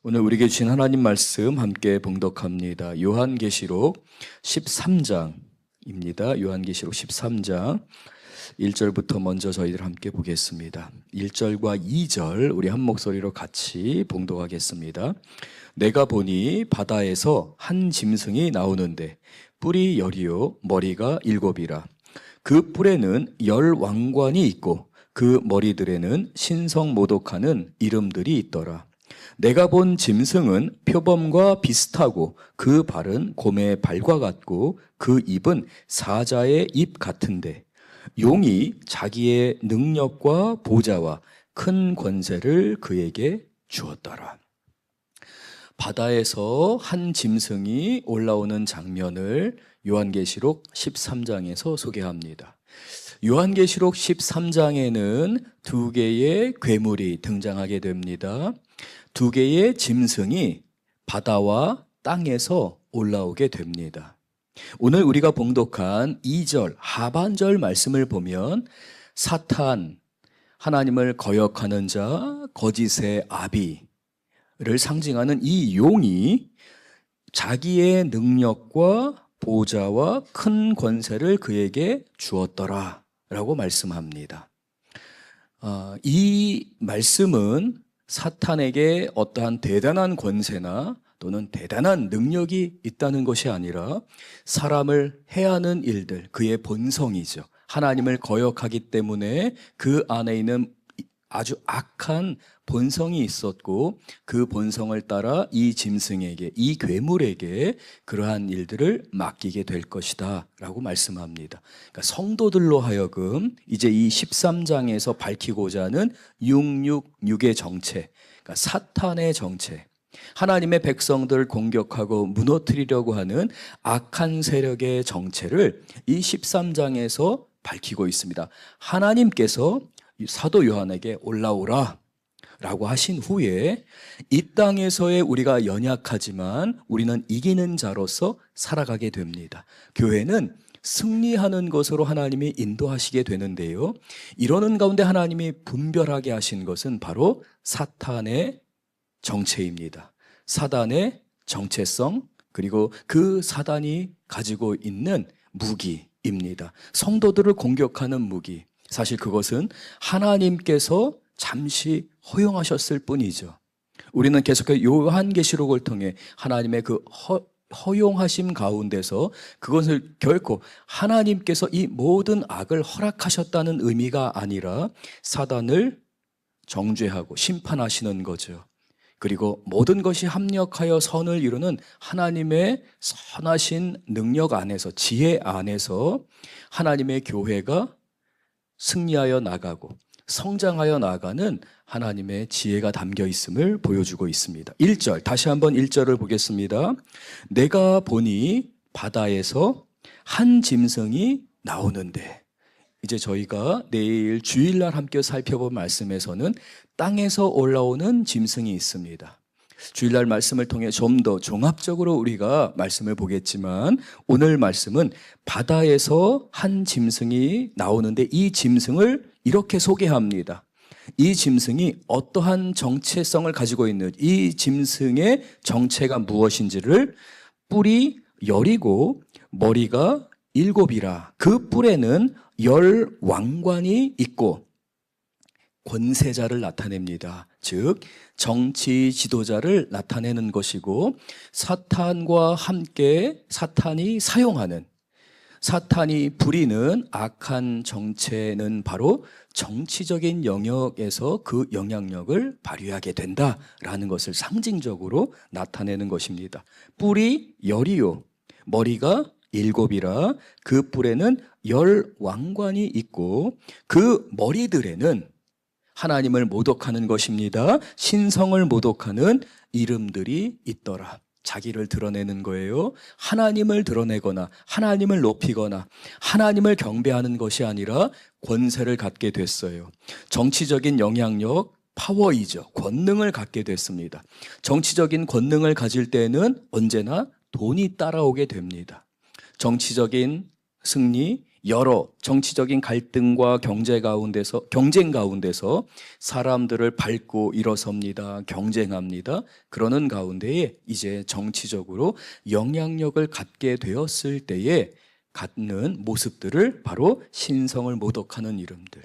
오늘 우리에게 주신 하나님 말씀 함께 봉독합니다. 요한계시록 13장입니다. 요한계시록 13장 1절부터 먼저 저희들 함께 보겠습니다. 1절과 2절 우리 한 목소리로 같이 봉독하겠습니다. 내가 보니 바다에서 한 짐승이 나오는데 뿔이 열이요 머리가 일곱이라. 그 뿔에는 열 왕관이 있고 그 머리들에는 신성모독하는 이름들이 있더라. 내가 본 짐승은 표범과 비슷하고 그 발은 곰의 발과 같고 그 입은 사자의 입 같은데 용이 자기의 능력과 보좌와 큰 권세를 그에게 주었더라. 바다에서 한 짐승이 올라오는 장면을 요한계시록 13장에서 소개합니다. 요한계시록 13장에는 두 개의 괴물이 등장하게 됩니다. 두 개의 짐승이 바다와 땅에서 올라오게 됩니다. 오늘 우리가 봉독한 2절 하반절 말씀을 보면 사탄, 하나님을 거역하는 자, 거짓의 아비를 상징하는 이 용이 자기의 능력과 보좌와 큰 권세를 그에게 주었더라 라고 말씀합니다. 이 말씀은 사탄에게 어떠한 대단한 권세나 또는 대단한 능력이 있다는 것이 아니라 사람을 해하는 일들, 그의 본성이죠. 하나님을 거역하기 때문에 그 안에 있는 아주 악한 본성이 있었고 그 본성을 따라 이 짐승에게, 이 괴물에게 그러한 일들을 맡기게 될 것이다 라고 말씀합니다. 그러니까 성도들로 하여금 이제 이 13장에서 밝히고자 하는 666의 정체, 그러니까 사탄의 정체, 하나님의 백성들을 공격하고 무너뜨리려고 하는 악한 세력의 정체를 이 13장에서 밝히고 있습니다. 하나님께서 사도 요한에게 올라오라 라고 하신 후에 이 땅에서의 우리가 연약하지만 우리는 이기는 자로서 살아가게 됩니다. 교회는 승리하는 것으로 하나님이 인도하시게 되는데요, 이러는 가운데 하나님이 분별하게 하신 것은 바로 사탄의 정체입니다. 사단의 정체성, 그리고 그 사단이 가지고 있는 무기입니다. 성도들을 공격하는 무기, 사실 그것은 하나님께서 잠시 허용하셨을 뿐이죠. 우리는 계속해서 요한계시록을 통해 하나님의 그 허용하심 가운데서 그것을 결코 하나님께서 이 모든 악을 허락하셨다는 의미가 아니라 사단을 정죄하고 심판하시는 거죠. 그리고 모든 것이 합력하여 선을 이루는 하나님의 선하신 능력 안에서, 지혜 안에서 하나님의 교회가 승리하여 나가고 성장하여 나가는 하나님의 지혜가 담겨 있음을 보여주고 있습니다. 1절, 다시 한번 1절을 보겠습니다. 내가 보니 바다에서 한 짐승이 나오는데, 이제 저희가 내일 주일날 함께 살펴본 말씀에서는 땅에서 올라오는 짐승이 있습니다. 주일날 말씀을 통해 좀 더 종합적으로 우리가 말씀을 보겠지만 오늘 말씀은 바다에서 한 짐승이 나오는데 이 짐승을 이렇게 소개합니다. 이 짐승이 어떠한 정체성을 가지고 있는, 이 짐승의 정체가 무엇인지를 뿔이 열이고 머리가 일곱이라. 그 뿔에는 열 왕관이 있고 권세자를 나타냅니다. 즉 정치 지도자를 나타내는 것이고, 사탄과 함께 사탄이 사용하는, 사탄이 부리는 악한 정체는 바로 정치적인 영역에서 그 영향력을 발휘하게 된다라는 것을 상징적으로 나타내는 것입니다. 뿔이 열이요 머리가 일곱이라. 그 뿔에는 열 왕관이 있고 그 머리들에는 하나님을 모독하는 것입니다. 신성을 모독하는 이름들이 있더라. 자기를 드러내는 거예요. 하나님을 드러내거나 하나님을 높이거나 하나님을 경배하는 것이 아니라 권세를 갖게 됐어요. 정치적인 영향력, 파워이죠. 권능을 갖게 됐습니다. 정치적인 권능을 가질 때는 언제나 돈이 따라오게 됩니다. 정치적인 승리, 여러 정치적인 갈등과 경쟁 가운데서 사람들을 밟고 일어섭니다. 경쟁합니다. 그러는 가운데에 이제 정치적으로 영향력을 갖게 되었을 때에 갖는 모습들을 바로 신성을 모독하는 이름들,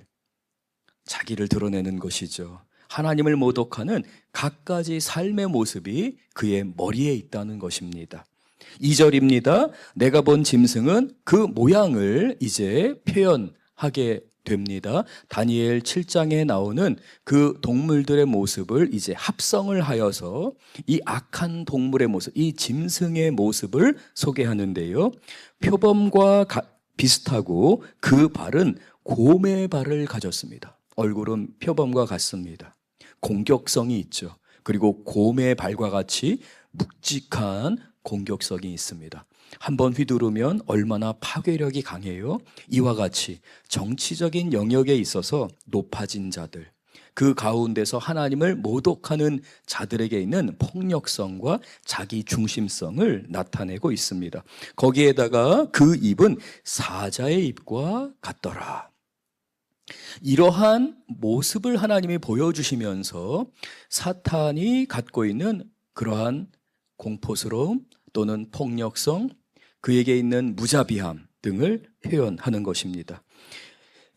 자기를 드러내는 것이죠. 하나님을 모독하는 갖가지 삶의 모습이 그의 머리에 있다는 것입니다. 2절입니다. 내가 본 짐승은 그 모양을 이제 표현하게 됩니다. 다니엘 7장에 나오는 그 동물들의 모습을 이제 합성을 하여서 이 악한 동물의 모습, 이 짐승의 모습을 소개하는데요. 표범과 비슷하고 그 발은 곰의 발을 가졌습니다. 얼굴은 표범과 같습니다. 공격성이 있죠. 그리고 곰의 발과 같이 묵직한 공격성이 있습니다. 한번 휘두르면 얼마나 파괴력이 강해요. 이와 같이 정치적인 영역에 있어서 높아진 자들, 그 가운데서 하나님을 모독하는 자들에게 있는 폭력성과 자기 중심성을 나타내고 있습니다. 거기에다가 그 입은 사자의 입과 같더라. 이러한 모습을 하나님이 보여주시면서 사탄이 갖고 있는 그러한 공포스러움 또는 폭력성, 그에게 있는 무자비함 등을 표현하는 것입니다.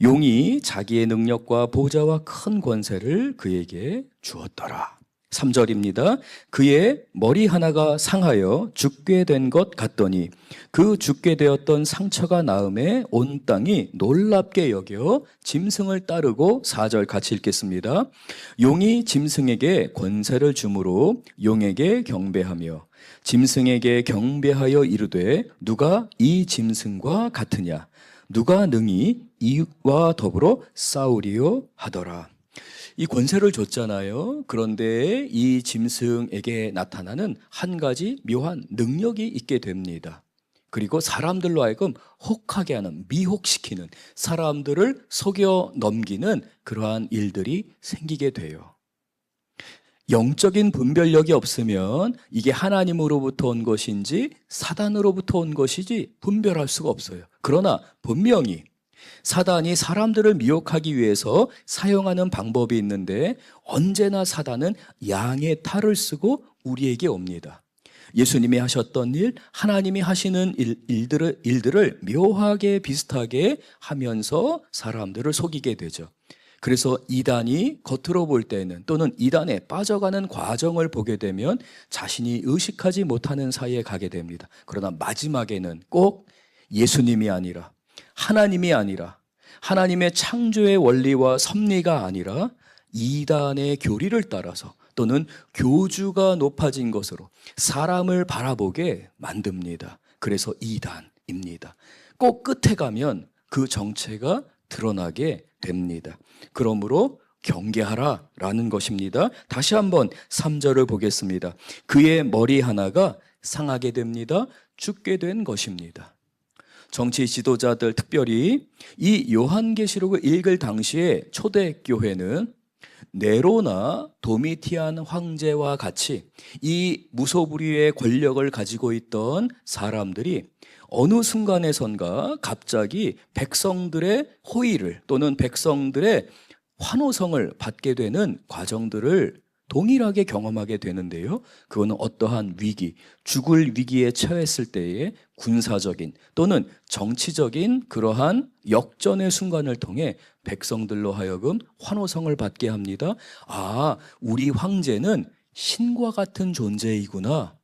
용이 자기의 능력과 보좌와 큰 권세를 그에게 주었더라. 3절입니다. 그의 머리 하나가 상하여 죽게 된 것 같더니 그 죽게 되었던 상처가 나음에 온 땅이 놀랍게 여겨 짐승을 따르고 4절 같이 읽겠습니다. 용이 짐승에게 권세를 주므로 용에게 경배하며 짐승에게 경배하여 이르되 누가 이 짐승과 같으냐 누가 능히 이와 더불어 싸우리요 하더라. 이 권세를 줬잖아요. 그런데 이 짐승에게 나타나는 한 가지 묘한 능력이 있게 됩니다. 그리고 사람들로 하여금 혹하게 하는, 미혹시키는, 사람들을 속여 넘기는 그러한 일들이 생기게 돼요. 영적인 분별력이 없으면 이게 하나님으로부터 온 것인지 사단으로부터 온 것인지 분별할 수가 없어요. 그러나 분명히 사단이 사람들을 미혹하기 위해서 사용하는 방법이 있는데 언제나 사단은 양의 탈을 쓰고 우리에게 옵니다. 예수님이 하셨던 일, 하나님이 하시는 일들을 묘하게 비슷하게 하면서 사람들을 속이게 되죠. 그래서 이단이 겉으로 볼 때는 또는 이단에 빠져가는 과정을 보게 되면 자신이 의식하지 못하는 사이에 가게 됩니다. 그러나 마지막에는 꼭 예수님이 아니라 하나님이 아니라 하나님의 창조의 원리와 섭리가 아니라 이단의 교리를 따라서 또는 교주가 높아진 것으로 사람을 바라보게 만듭니다. 그래서 이단입니다. 꼭 끝에 가면 그 정체가 드러나게 됩니다. 그러므로 경계하라라는 것입니다. 다시 한번 3절을 보겠습니다. 그의 머리 하나가 상하게 됩니다. 죽게 된 것입니다. 정치 지도자들, 특별히 이 요한계시록을 읽을 당시에 초대교회는 네로나 도미티안 황제와 같이 이 무소불위의 권력을 가지고 있던 사람들이 어느 순간에선가 갑자기 백성들의 호의를 또는 백성들의 환호성을 받게 되는 과정들을 동일하게 경험하게 되는데요. 그거는 어떠한 위기, 죽을 위기에 처했을 때의 군사적인 또는 정치적인 그러한 역전의 순간을 통해 백성들로 하여금 환호성을 받게 합니다. 아, 우리 황제는 신과 같은 존재이구나.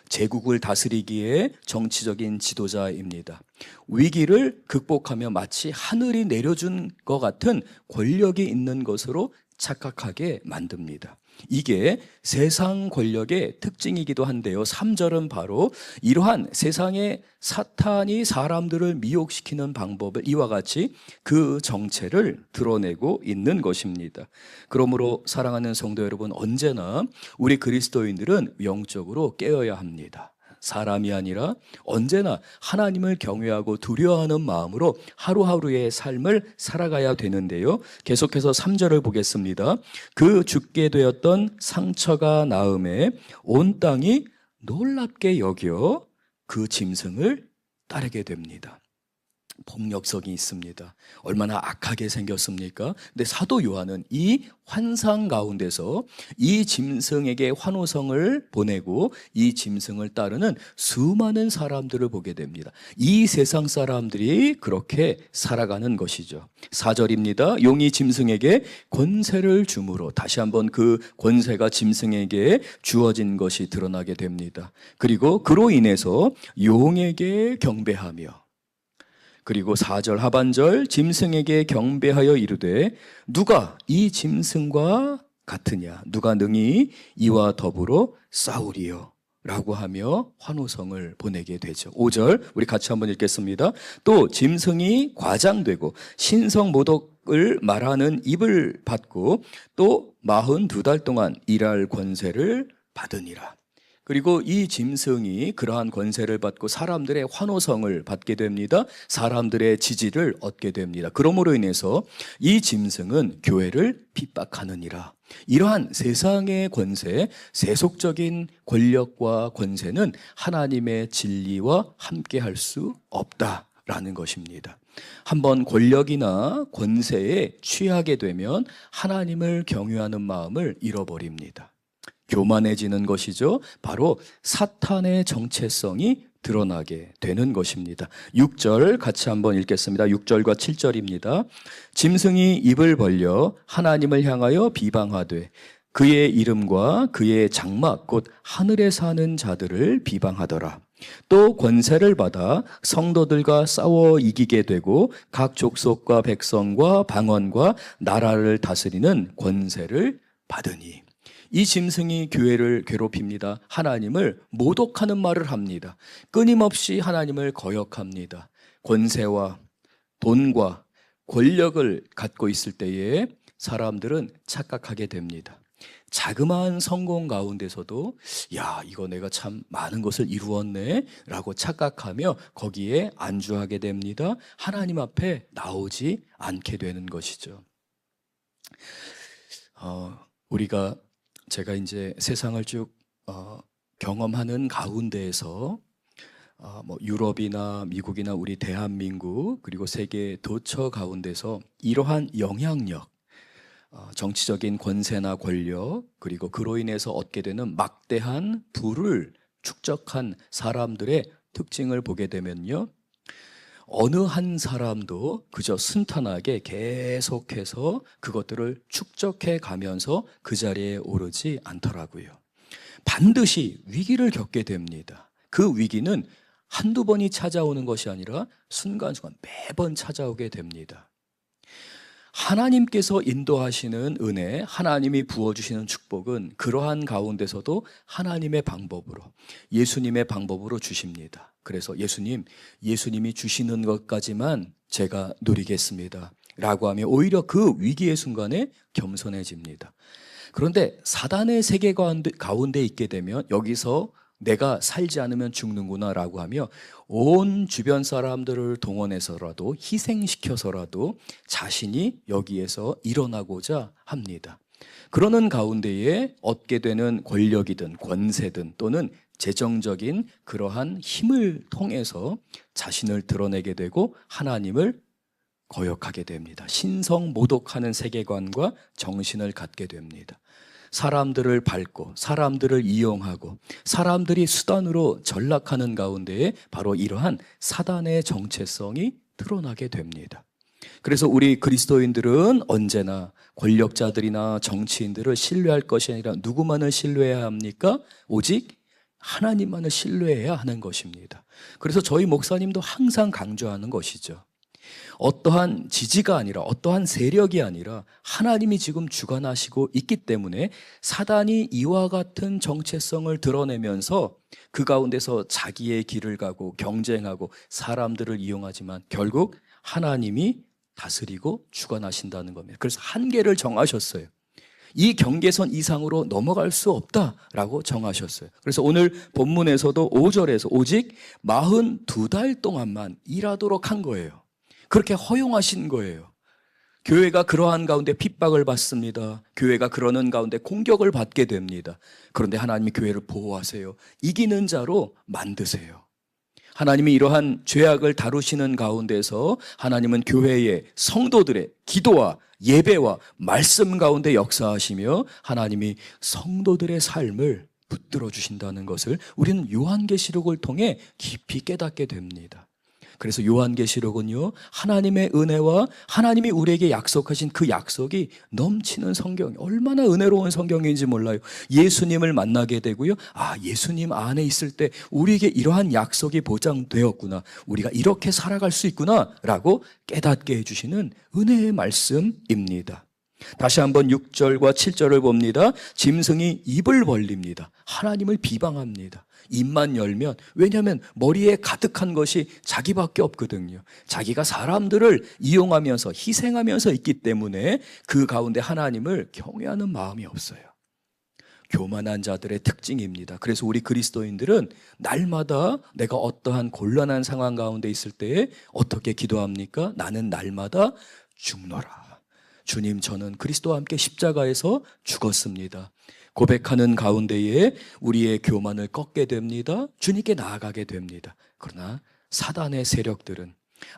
제국을 다스리기에 정치적인 지도자입니다. 위기를 극복하며 마치 하늘이 내려준 것 같은 권력이 있는 것으로 착각하게 만듭니다. 이게 세상 권력의 특징이기도 한데요. 3절은 바로 이러한 세상의 사탄이 사람들을 미혹시키는 방법을 이와 같이 그 정체를 드러내고 있는 것입니다. 그러므로 사랑하는 성도 여러분, 언제나 우리 그리스도인들은 영적으로 깨어야 합니다. 사람이 아니라 언제나 하나님을 경외하고 두려워하는 마음으로 하루하루의 삶을 살아가야 되는데요. 계속해서 3절을 보겠습니다. 그 죽게 되었던 상처가 나음에 온 땅이 놀랍게 여겨 그 짐승을 따르게 됩니다. 폭력성이 있습니다. 얼마나 악하게 생겼습니까? 근데 사도 요한은 이 환상 가운데서 이 짐승에게 환호성을 보내고 이 짐승을 따르는 수많은 사람들을 보게 됩니다. 이 세상 사람들이 그렇게 살아가는 것이죠. 4절입니다. 용이 짐승에게 권세를 주므로, 다시 한번 그 권세가 짐승에게 주어진 것이 드러나게 됩니다. 그리고 그로 인해서 용에게 경배하며, 그리고 4절 하반절, 짐승에게 경배하여 이르되 누가 이 짐승과 같으냐, 누가 능히 이와 더불어 싸우리요 라고 하며 환호성을 보내게 되죠. 5절 우리 같이 한번 읽겠습니다. 또 짐승이 과장되고 신성 모독을 말하는 입을 받고 또 42달 동안 일할 권세를 받으니라. 그리고 이 짐승이 그러한 권세를 받고 사람들의 환호성을 받게 됩니다. 사람들의 지지를 얻게 됩니다. 그러므로 인해서 이 짐승은 교회를 핍박하느니라. 이러한 세상의 권세, 세속적인 권력과 권세는 하나님의 진리와 함께할 수 없다라는 것입니다. 한번 권력이나 권세에 취하게 되면 하나님을 경외하는 마음을 잃어버립니다. 교만해지는 것이죠. 바로 사탄의 정체성이 드러나게 되는 것입니다. 6절 같이 한번 읽겠습니다. 6절과 7절입니다. 짐승이 입을 벌려 하나님을 향하여 비방하되 그의 이름과 그의 장막 곧 하늘에 사는 자들을 비방하더라. 또 권세를 받아 성도들과 싸워 이기게 되고 각 족속과 백성과 방언과 나라를 다스리는 권세를 받으니. 이 짐승이 교회를 괴롭힙니다. 하나님을 모독하는 말을 합니다. 끊임없이 하나님을 거역합니다. 권세와 돈과 권력을 갖고 있을 때에 사람들은 착각하게 됩니다. 자그마한 성공 가운데서도 야, 이거 내가 참 많은 것을 이루었네 라고 착각하며 거기에 안주하게 됩니다. 하나님 앞에 나오지 않게 되는 것이죠. 제가 이제 세상을 쭉 경험하는 가운데에서 유럽이나 미국이나 우리 대한민국 그리고 세계 도처 가운데서 이러한 영향력, 정치적인 권세나 권력, 그리고 그로 인해서 얻게 되는 막대한 부를 축적한 사람들의 특징을 보게 되면요, 어느 한 사람도 그저 순탄하게 계속해서 그것들을 축적해 가면서 그 자리에 오르지 않더라고요. 반드시 위기를 겪게 됩니다. 그 위기는 한두 번이 찾아오는 것이 아니라 순간순간 매번 찾아오게 됩니다. 하나님께서 인도하시는 은혜, 하나님이 부어주시는 축복은 그러한 가운데서도 하나님의 방법으로, 예수님의 방법으로 주십니다. 그래서 예수님이 주시는 것까지만 제가 누리겠습니다 라고 하며 오히려 그 위기의 순간에 겸손해집니다. 그런데 사단의 세계 가운데 있게 되면 여기서 내가 살지 않으면 죽는구나 라고 하며 온 주변 사람들을 동원해서라도 희생시켜서라도 자신이 여기에서 일어나고자 합니다. 그러는 가운데에 얻게 되는 권력이든 권세든 또는 재정적인 그러한 힘을 통해서 자신을 드러내게 되고 하나님을 거역하게 됩니다. 신성 모독하는 세계관과 정신을 갖게 됩니다. 사람들을 밟고 사람들을 이용하고 사람들이 수단으로 전락하는 가운데에 바로 이러한 사단의 정체성이 드러나게 됩니다. 그래서 우리 그리스도인들은 언제나 권력자들이나 정치인들을 신뢰할 것이 아니라 누구만을 신뢰해야 합니까? 오직 하나님만을 신뢰해야 하는 것입니다. 그래서 저희 목사님도 항상 강조하는 것이죠. 어떠한 지지가 아니라 어떠한 세력이 아니라 하나님이 지금 주관하시고 있기 때문에 사단이 이와 같은 정체성을 드러내면서 그 가운데서 자기의 길을 가고 경쟁하고 사람들을 이용하지만 결국 하나님이 다스리고 주관하신다는 겁니다. 그래서 한계를 정하셨어요. 이 경계선 이상으로 넘어갈 수 없다라고 정하셨어요. 그래서 오늘 본문에서도 5절에서 오직 42달 동안만 일하도록 한 거예요. 그렇게 허용하신 거예요. 교회가 그러한 가운데 핍박을 받습니다. 교회가 그러는 가운데 공격을 받게 됩니다. 그런데 하나님이 교회를 보호하세요. 이기는 자로 만드세요. 하나님이 이러한 죄악을 다루시는 가운데서 하나님은 교회의 성도들의 기도와 예배와 말씀 가운데 역사하시며 하나님이 성도들의 삶을 붙들어 주신다는 것을 우리는 요한계시록을 통해 깊이 깨닫게 됩니다. 그래서 요한계시록은요, 하나님의 은혜와 하나님이 우리에게 약속하신 그 약속이 넘치는 성경, 얼마나 은혜로운 성경인지 몰라요. 예수님을 만나게 되고요, 예수님 안에 있을 때 우리에게 이러한 약속이 보장되었구나, 우리가 이렇게 살아갈 수 있구나 라고 깨닫게 해주시는 은혜의 말씀입니다. 다시 한번 6절과 7절을 봅니다. 짐승이 입을 벌립니다. 하나님을 비방합니다. 입만 열면, 왜냐하면 머리에 가득한 것이 자기밖에 없거든요. 자기가 사람들을 이용하면서 희생하면서 있기 때문에 그 가운데 하나님을 경외하는 마음이 없어요. 교만한 자들의 특징입니다. 그래서 우리 그리스도인들은 날마다 내가 어떠한 곤란한 상황 가운데 있을 때에 어떻게 기도합니까? 나는 날마다 죽노라. 주님, 저는 그리스도와 함께 십자가에서 죽었습니다. 고백하는 가운데에 우리의 교만을 꺾게 됩니다. 주님께 나아가게 됩니다. 그러나 사단의 세력들은,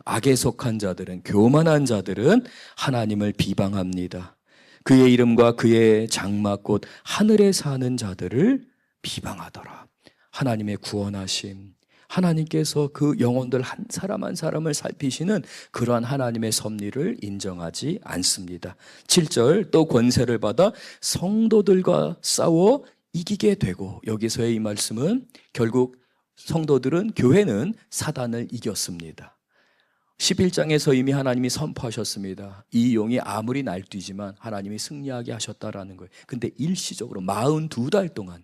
악에 속한 자들은, 교만한 자들은 하나님을 비방합니다. 그의 이름과 그의 장막 곧 하늘에 사는 자들을 비방하더라. 하나님의 구원하심, 하나님께서 그 영혼들 한 사람 한 사람을 살피시는 그러한 하나님의 섭리를 인정하지 않습니다. 7절, 또 권세를 받아 성도들과 싸워 이기게 되고, 여기서의 이 말씀은 결국 성도들은, 교회는 사단을 이겼습니다. 11장에서 이미 하나님이 선포하셨습니다. 이 용이 아무리 날뛰지만 하나님이 승리하게 하셨다라는 거예요. 근데 일시적으로 42달 동안,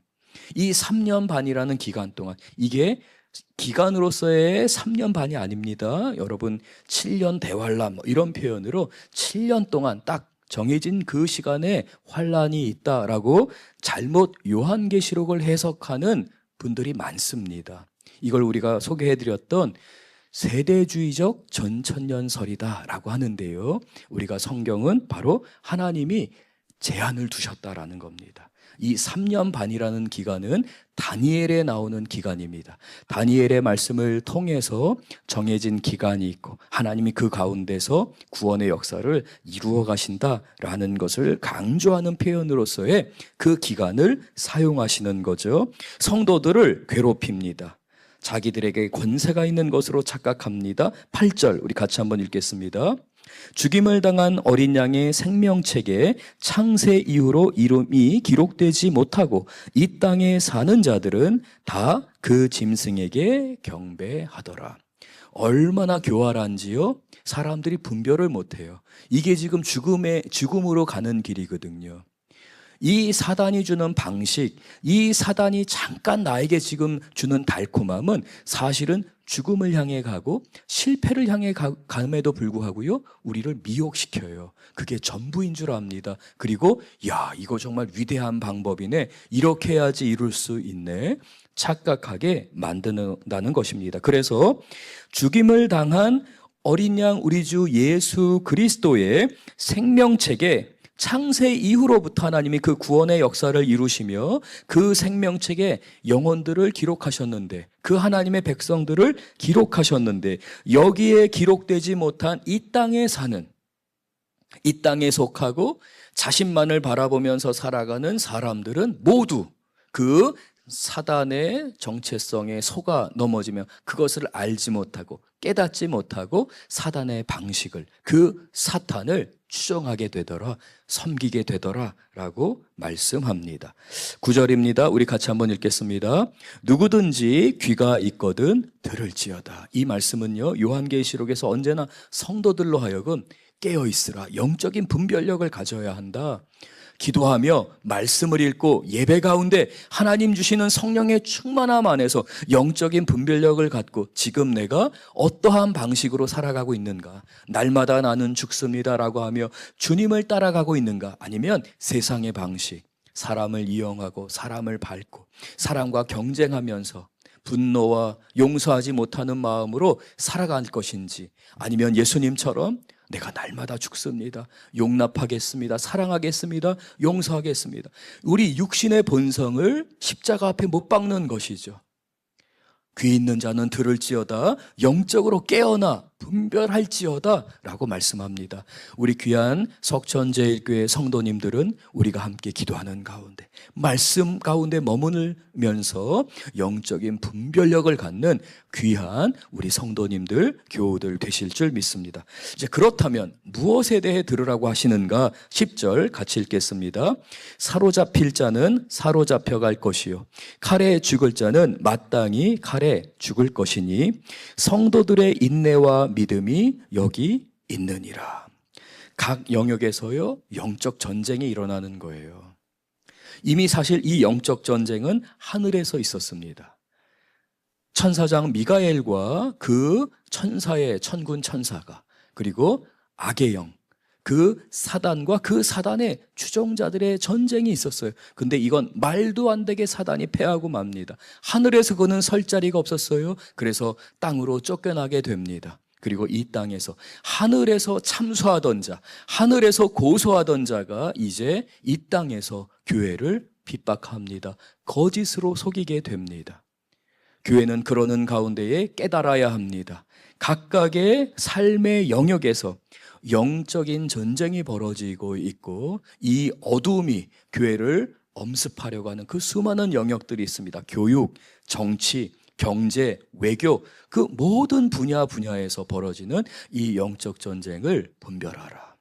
이 3년 반이라는 기간 동안, 이게 기간으로서의 3년 반이 아닙니다. 여러분, 7년 대환란 이런 표현으로 7년 동안 딱 정해진 그 시간에 환란이 있다라고 잘못 요한계시록을 해석하는 분들이 많습니다. 이걸 우리가 소개해드렸던 세대주의적 전천년설이다라고 하는데요, 우리가 성경은 바로 하나님이 제한을 두셨다라는 겁니다. 이 3년 반이라는 기간은 다니엘에 나오는 기간입니다. 다니엘의 말씀을 통해서 정해진 기간이 있고 하나님이 그 가운데서 구원의 역사를 이루어 가신다라는 것을 강조하는 표현으로서의 그 기간을 사용하시는 거죠. 성도들을 괴롭힙니다. 자기들에게 권세가 있는 것으로 착각합니다. 8절 우리 같이 한번 읽겠습니다. 죽임을 당한 어린 양의 생명책에 창세 이후로 이름이 기록되지 못하고 이 땅에 사는 자들은 다 그 짐승에게 경배하더라. 얼마나 교활한지요? 사람들이 분별을 못해요. 이게 지금 죽음으로 가는 길이거든요. 이 사단이 주는 방식, 이 사단이 잠깐 나에게 지금 주는 달콤함은 사실은 죽음을 향해 가고 실패를 향해 감에도 불구하고요, 우리를 미혹시켜요. 그게 전부인 줄 압니다. 그리고 이거 정말 위대한 방법이네, 이렇게 해야지 이룰 수 있네, 착각하게 만든다는 것입니다. 그래서 죽임을 당한 어린 양 우리 주 예수 그리스도의 생명책에 창세 이후로부터 하나님이 그 구원의 역사를 이루시며 그 생명책에 영혼들을 기록하셨는데, 그 하나님의 백성들을 기록하셨는데, 여기에 기록되지 못한 이 땅에 사는, 이 땅에 속하고 자신만을 바라보면서 살아가는 사람들은 모두 그 사단의 정체성에 속아 넘어지며 그것을 알지 못하고 깨닫지 못하고 사단의 방식을, 그 사탄을 추종하게 되더라, 섬기게 되더라 라고 말씀합니다. 9절입니다. 우리 같이 한번 읽겠습니다. 누구든지 귀가 있거든 들을지어다. 이 말씀은요, 요한계시록에서 언제나 성도들로 하여금 깨어있으라, 영적인 분별력을 가져야 한다. 기도하며 말씀을 읽고 예배 가운데 하나님 주시는 성령의 충만함 안에서 영적인 분별력을 갖고 지금 내가 어떠한 방식으로 살아가고 있는가, 날마다 나는 죽습니다라고 하며 주님을 따라가고 있는가, 아니면 세상의 방식, 사람을 이용하고 사람을 밟고 사람과 경쟁하면서 분노와 용서하지 못하는 마음으로 살아갈 것인지, 아니면 예수님처럼 내가 날마다 죽습니다, 용납하겠습니다, 사랑하겠습니다, 용서하겠습니다. 우리 육신의 본성을 십자가 앞에 못 박는 것이죠. 귀 있는 자는 들을지어다, 영적으로 깨어나 분별할지어다 라고 말씀합니다. 우리 귀한 석천제일교회 성도님들은 우리가 함께 기도하는 가운데, 말씀 가운데 머무르면서 영적인 분별력을 갖는 귀한 우리 성도님들, 교우들 되실 줄 믿습니다. 이제 그렇다면 무엇에 대해 들으라고 하시는가? 10절 같이 읽겠습니다. 사로잡힐 자는 사로잡혀갈 것이요, 칼에 죽을 자는 마땅히 칼에 죽을 것이니 성도들의 인내와 믿음이 여기 있느니라. 각 영역에서요, 영적 전쟁이 일어나는 거예요. 이미 사실 이 영적 전쟁은 하늘에서 있었습니다. 천사장 미가엘과 그 천사의 천군 천사가, 그리고 악의 영, 그 사단과 그 사단의 추종자들의 전쟁이 있었어요. 근데 이건 말도 안 되게 사단이 패하고 맙니다. 하늘에서 그는 설 자리가 없었어요. 그래서 땅으로 쫓겨나게 됩니다. 그리고 이 땅에서 하늘에서 참소하던 자, 하늘에서 고소하던 자가 이제 이 땅에서 교회를 핍박합니다. 거짓으로 속이게 됩니다. 교회는 그러는 가운데에 깨달아야 합니다. 각각의 삶의 영역에서 영적인 전쟁이 벌어지고 있고, 이 어두움이 교회를 엄습하려고 하는 그 수많은 영역들이 있습니다. 교육, 정치, 경제, 외교, 그 모든 분야에서 벌어지는 이 영적 전쟁을 분별하라.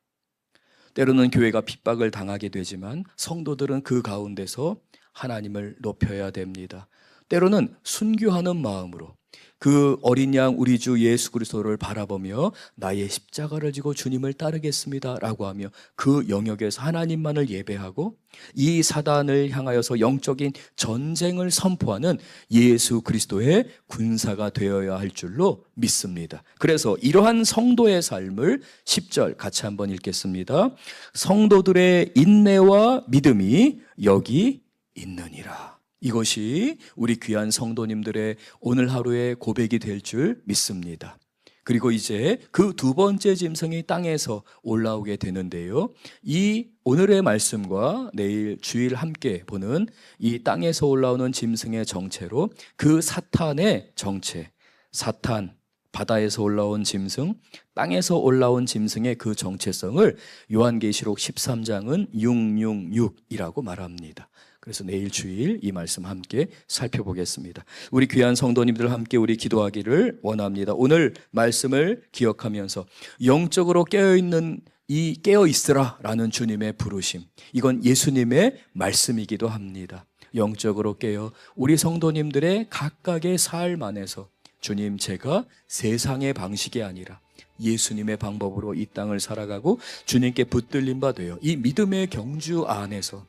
때로는 교회가 핍박을 당하게 되지만 성도들은 그 가운데서 하나님을 높여야 됩니다. 때로는 순교하는 마음으로 그 어린 양 우리 주 예수 그리스도를 바라보며 나의 십자가를 지고 주님을 따르겠습니다 라고 하며 그 영역에서 하나님만을 예배하고 이 사단을 향하여서 영적인 전쟁을 선포하는 예수 그리스도의 군사가 되어야 할 줄로 믿습니다. 그래서 이러한 성도의 삶을 10절 같이 한번 읽겠습니다. 성도들의 인내와 믿음이 여기 있느니라. 이것이 우리 귀한 성도님들의 오늘 하루의 고백이 될 줄 믿습니다. 그리고 이제 그 두 번째 짐승이 땅에서 올라오게 되는데요, 이 오늘의 말씀과 내일 주일 함께 보는 이 땅에서 올라오는 짐승의 정체로 그 사탄의 정체, 사탄, 바다에서 올라온 짐승, 땅에서 올라온 짐승의 그 정체성을 요한계시록 13장은 666이라고 말합니다. 그래서 내일 주일 이 말씀 함께 살펴보겠습니다. 우리 귀한 성도님들 함께 우리 기도하기를 원합니다. 오늘 말씀을 기억하면서 영적으로 깨어있는 이 깨어있으라 라는 주님의 부르심, 이건 예수님의 말씀이기도 합니다. 영적으로 깨어 우리 성도님들의 각각의 삶 안에서 주님, 제가 세상의 방식이 아니라 예수님의 방법으로 이 땅을 살아가고 주님께 붙들림 바 되어 이 믿음의 경주 안에서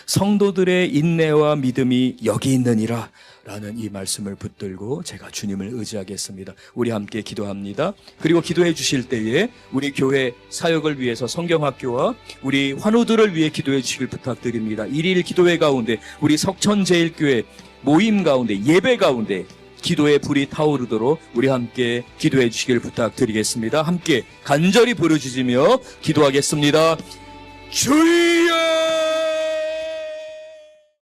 성도들의 인내와 믿음이 여기 있느니라 라는 이 말씀을 붙들고 제가 주님을 의지하겠습니다. 우리 함께 기도합니다. 그리고 기도해 주실 때에 우리 교회 사역을 위해서 성경학교와 우리 환우들을 위해 기도해 주시길 부탁드립니다. 일일 기도회 가운데 우리 석천제일교회 모임 가운데 예배 가운데 기도의 불이 타오르도록 우리 함께 기도해 주시길 부탁드리겠습니다. 함께 간절히 부르짖으며 기도하겠습니다. 주님!